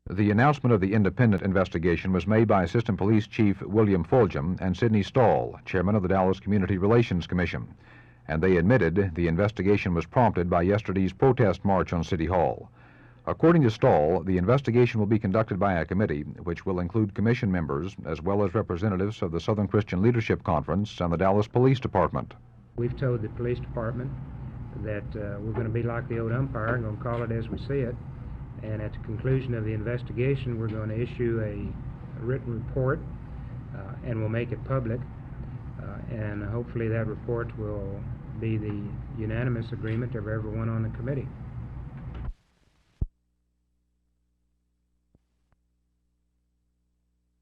The announcement of the independent investigation was made by Assistant Police Chief William Fulghum and Sidney Stahl, chairman of the Dallas Community Relations Commission, and they admitted the investigation was prompted by yesterday's protest march on City Hall. According to Stahl, the investigation will be conducted by a committee which will include commission members as well as representatives of the Southern Christian Leadership Conference and the Dallas Police Department. We've told the police department that we're going to be like the old umpire and going to call it as we see it. And at the conclusion of the investigation, we're going to issue a written report and we'll make it public. And hopefully that report will be the unanimous agreement of everyone on the committee.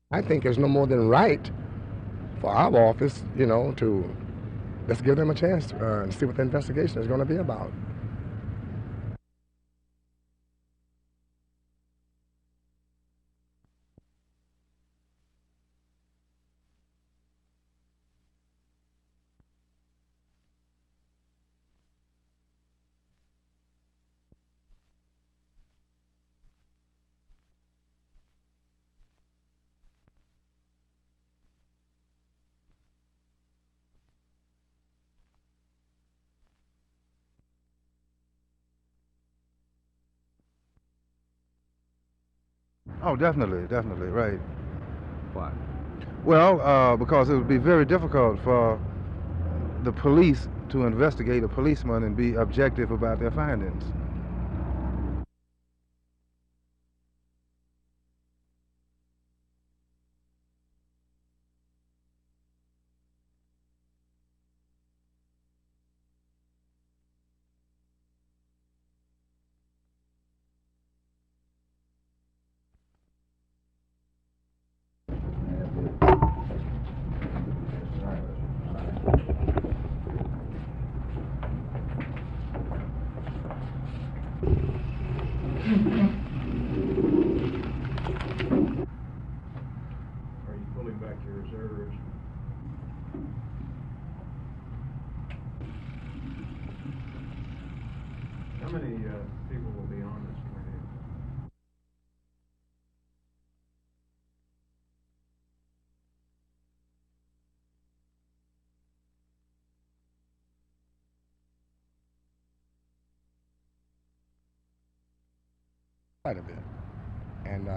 I think it's no more than right for our office, to let's give them a chance to see what the investigation is going to be about. Oh, definitely, right. Why? Well, because it would be very difficult for the police to investigate a policeman and be objective about their findings. Are you pulling back your reserves? How many people will be on this committee? Quite a bit. And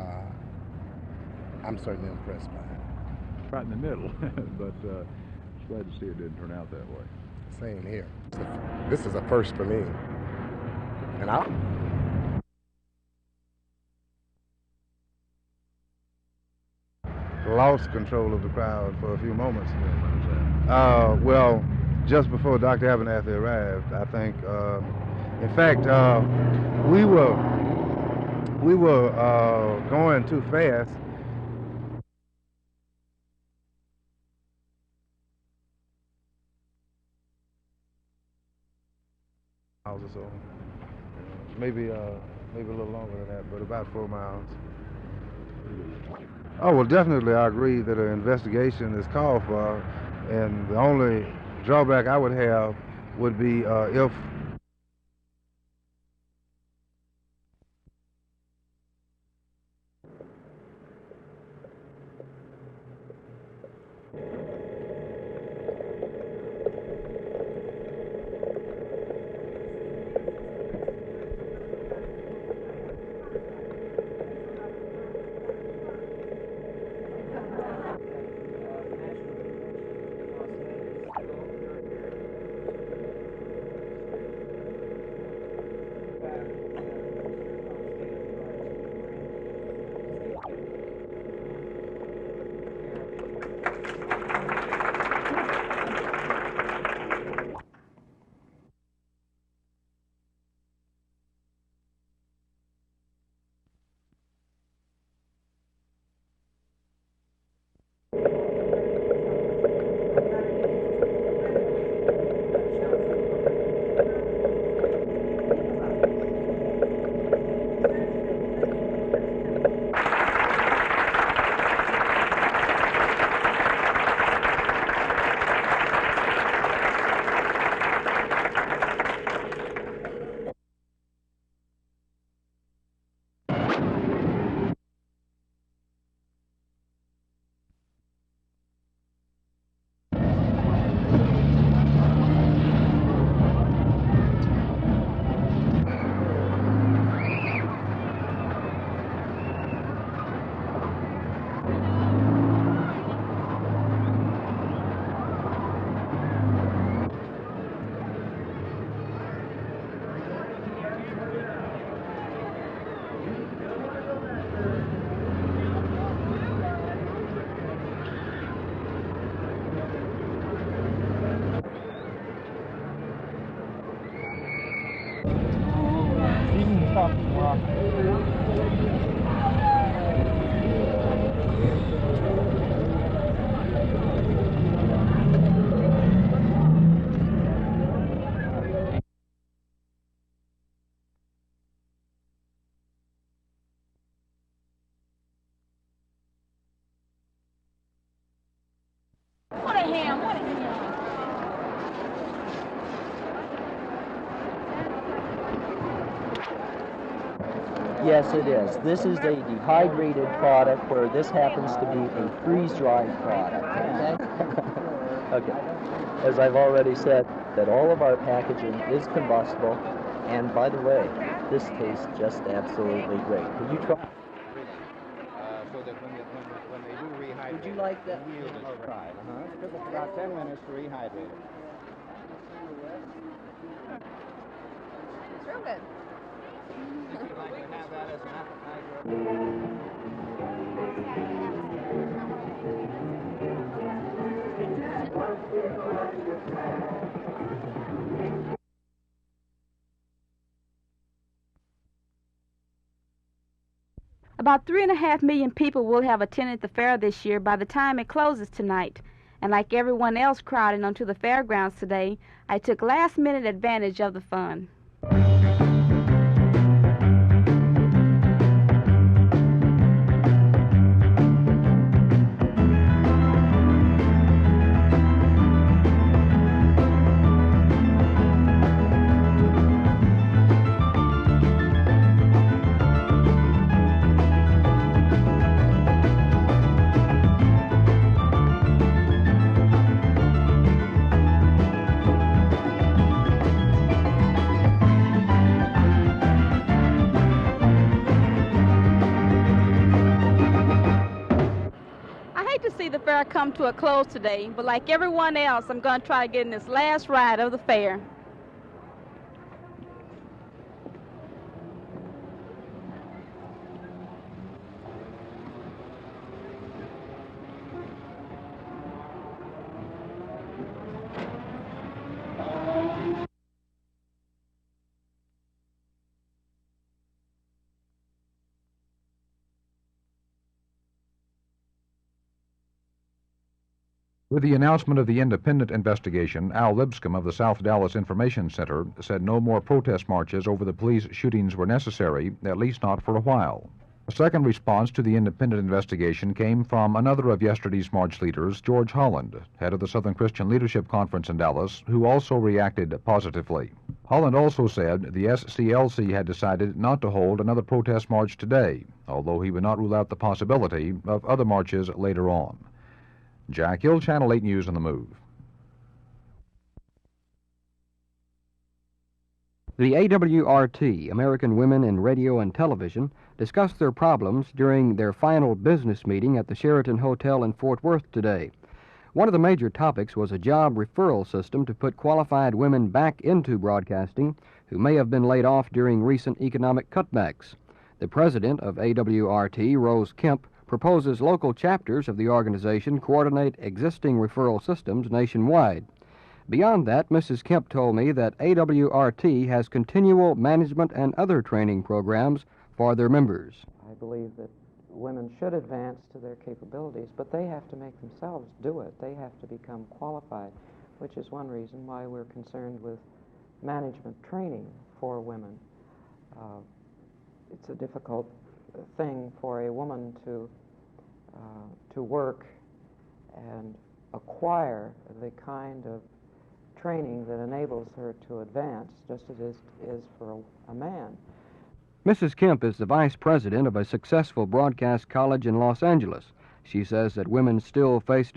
I'm certainly impressed by it. Right in the middle, but just glad to see it didn't turn out that way. Same here. This is a first for me. And Lost control of the crowd for a few moments. Well, just before Dr. Abernathy arrived, I think. In fact, we were going too fast. Miles or so, maybe a little longer than that, but about 4 miles. Oh, well, definitely I agree that an investigation is called for, and the only drawback I would have would be if What a ham, what a ham. Yes, it is. This is a dehydrated product where this happens to be a freeze-dried product. Okay. As I've already said, that all of our packaging is combustible, and by the way, this tastes just absolutely great. Could you try? So that when they do rehydrate, Would you like that? the yield is right. It took us about 10 minutes to rehydrate it. It's real good. Would you like to have that as an appetizer? About 3.5 million people will have attended the fair this year by the time it closes tonight. And like everyone else crowding onto the fairgrounds today, I took last-minute advantage of the fun. The fair come to a close today, but like everyone else, I'm going to try to get in this last ride of the fair. With the announcement of the independent investigation, Al Lipscomb of the South Dallas Information Center said no more protest marches over the police shootings were necessary, at least not for a while. A second response to the independent investigation came from another of yesterday's march leaders, George Holland, head of the Southern Christian Leadership Conference in Dallas, who also reacted positively. Holland also said the SCLC had decided not to hold another protest march today, although he would not rule out the possibility of other marches later on. Jack Hill, Channel 8 News on the Move. The AWRT, American Women in Radio and Television, discussed their problems during their final business meeting at the Sheraton Hotel in Fort Worth today. One of the major topics was a job referral system to put qualified women back into broadcasting who may have been laid off during recent economic cutbacks. The president of AWRT, Rose Kemp, proposes local chapters of the organization coordinate existing referral systems nationwide. Beyond that, Mrs. Kemp told me that AWRT has continual management and other training programs for their members. I believe that women should advance to their capabilities, but they have to make themselves do it. They have to become qualified, which is one reason why we're concerned with management training for women. It's a difficult thing for a woman to work and acquire the kind of training that enables her to advance, just as it is for a man. Mrs. Kemp is the vice president of a successful broadcast college in Los Angeles. She says that women still face